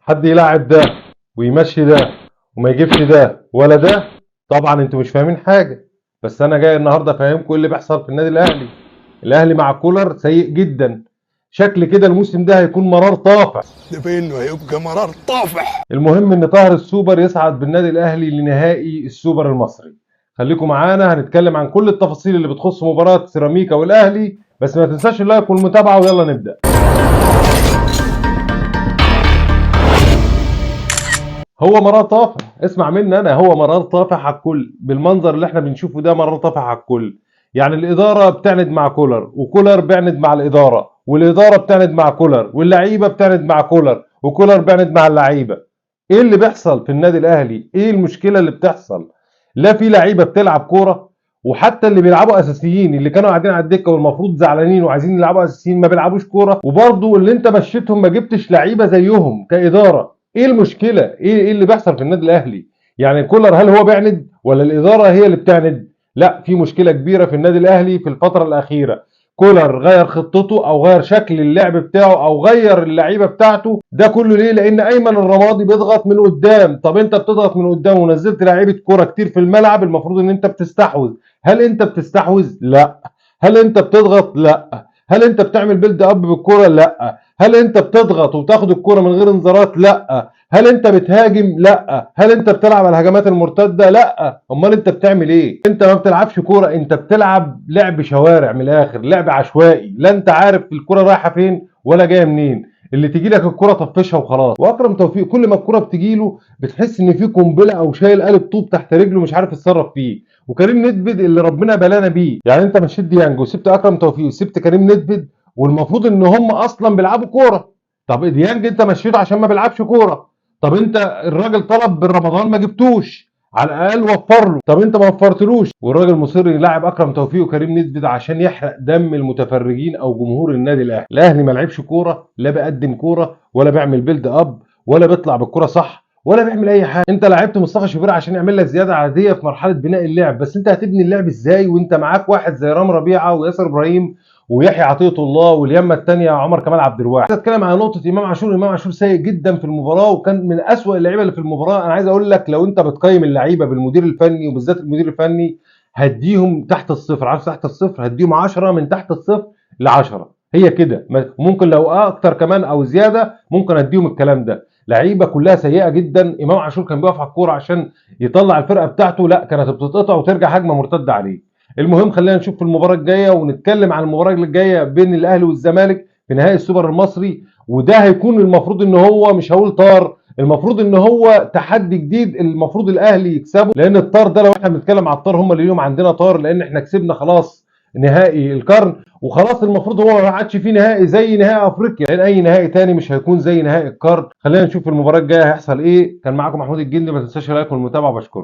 حد يلاعب ده ويمشي ده وما يجيبش ده ولا ده؟ طبعا انتوا مش فاهمين حاجه. بس انا جاي النهارده افهمكم ايه اللي بيحصل في النادي الاهلي. الاهلي مع كولر سيء جدا. شكل كده الموسم ده هيكون مرار طافح. ده بانه هيبقى مرار طافح. المهم ان طاهر السوبر يصعد بالنادي الاهلي لنهائي السوبر المصري. خليكم معانا، هنتكلم عن كل التفاصيل اللي بتخص مباراه سيراميكا والاهلي، بس ما تنساش اللايك والمتابعه ويلا نبدا. هو مرار طافح، اسمع مني انا، هو مرار طافح على الكل. بالمنظر اللي احنا بنشوفه ده مرار طافح على الكل. يعني الاداره بتعند مع كولر، وكولر بيعند مع الاداره، والاداره بتعند مع كولر، واللعيبه بتعند مع كولر، وكولر بيعند مع اللعيبه. ايه اللي بيحصل في النادي الاهلي؟ ايه المشكله اللي بتحصل؟ لا في لعيبه بتلعب كوره، وحتى اللي بيلعبوا اساسيين اللي كانوا قاعدين على الدكه والمفروض زعلانين وعايزين يلعبوا اساسيين ما بيلعبوش كوره، وبرضه اللي انت مشيتهم ما جبتش لعيبه زيهم كاداره. ايه المشكله؟ ايه اللي بيحصل في النادي الاهلي؟ يعني كولر هل هو بيعند ولا الاداره هي اللي بتعند؟ لا، في مشكله كبيره في النادي الاهلي في الفتره الاخيره. كولر غير خطته او غير شكل اللعب بتاعه او غير اللعيبه بتاعته. ده كله ليه؟ لان ايمن الرمادي بيضغط من قدام. طب انت بتضغط من قدام ونزلت لعيبه كوره كتير في الملعب، المفروض ان انت بتستحوذ. هل انت بتستحوذ؟ لا. هل انت بتضغط؟ لا. هل انت بتعمل بيلد اب بالكوره؟ لا. هل انت بتضغط وتاخد الكوره من غير انذارات؟ لا. هل انت بتهاجم؟ لا. هل انت بتلعب على الهجمات المرتده؟ لا. امال انت بتعمل ايه؟ انت ما بتلعبش كوره، انت بتلعب لعب شوارع من الاخر، لعب عشوائي. لا انت عارف الكوره رايحه فين ولا جايه منين. اللي تيجي لك الكوره طفشها وخلاص. واكرم توفيق كل ما الكوره بتجي له بتحس ان في قنبله او شايل قالب طوب تحت رجله مش عارف يتصرف فيه. وكريم ندفد اللي ربنا بلانا بيه. يعني انت مشيت ديانج وسبت اكرم توفيق وسبت كريم ندفد، والمفروض ان هم اصلا بيلعبوا كوره. طب ديانج انت مشيته عشان ما بيلعبش كوره. طب انت الراجل طلب بالرمضان ما جبتوش، على الاقل وفر له. طب انت ما وفرتلوش، والراجل مصر يلاعب اكرم توفيق وكريم ندفد عشان يحرق دم المتفرجين او جمهور النادي الاهلي. الاهلي ما لعبش كوره، لا بيقدم كوره ولا بيعمل بيلد اب ولا بيطلع بالكوره صح ولا بيعمل اي حاجه. انت لعبت مصطفى شوبير عشان يعمل لك زياده عاديه في مرحله بناء اللعب، بس انت هتبني اللعب ازاي وانت معاك واحد زي رام ربيعه وياسر ابراهيم ويحيى عطيه الله واليمه الثانيه عمر كمال عبد الواحد. عايز اتكلم عن نقطه امام عاشور. امام عاشور سيء جدا في المباراه وكان من اسوأ اللعيبه اللي في المباراه. انا عايز اقول لك لو انت بتقيم اللعيبه بالمدير الفني وبالذات المدير الفني هديهم تحت الصفر. عارف تحت الصفر؟ هديهم 10 من تحت الصفر ل 10. هي كده، ممكن لو اكتر كمان او زياده ممكن اديهم الكلام ده. لعيبه كلها سيئه جدا. امام عاشور كان بيقف على الكوره عشان يطلع الفرقه بتاعته، لا كانت بتتقطع وترجع هجمه مرتده عليه. المهم خلينا نشوف في المباراه الجايه ونتكلم عن المباراه اللي جايه بين الاهلي والزمالك في نهائي السوبر المصري. وده هيكون المفروض ان هو مش هقول طار، المفروض ان هو تحدي جديد المفروض الاهلي يكسبه. لان الطار ده لو احنا بنتكلم على الطار هم اللي اليوم عندنا طار، لان احنا كسبنا خلاص نهائي القرن، وخلاص المفروض هو ما عادش فيه نهائي زي نهائي افريقيا، لان اي نهائي تاني مش هيكون زي نهائي القرن. خلينا نشوف المباراه الجايه هيحصل ايه. كان معاكم محمود الجندي، ما تنساش اللايك والمتابعه، بشكركم.